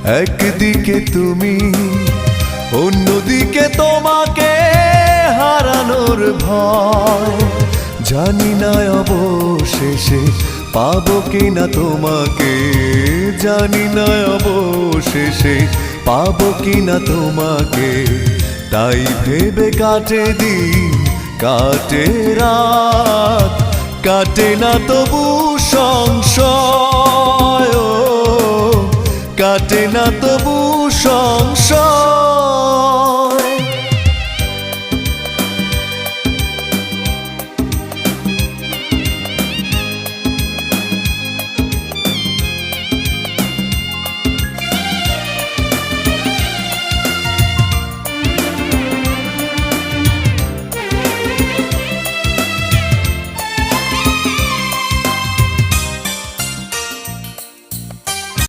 একদিকে তুমি, অন্যদিকে তোমাকে হারানোর ভয়। জানি না অবশেষে পাবো কিনা তোমাকে, জানি না অবশেষে পাবো কিনা তোমাকে। তাই ভেবে কাটে দিন, কাটে রাত, কাটে না তবু সংশয়, কাটে না তবু সংশয়।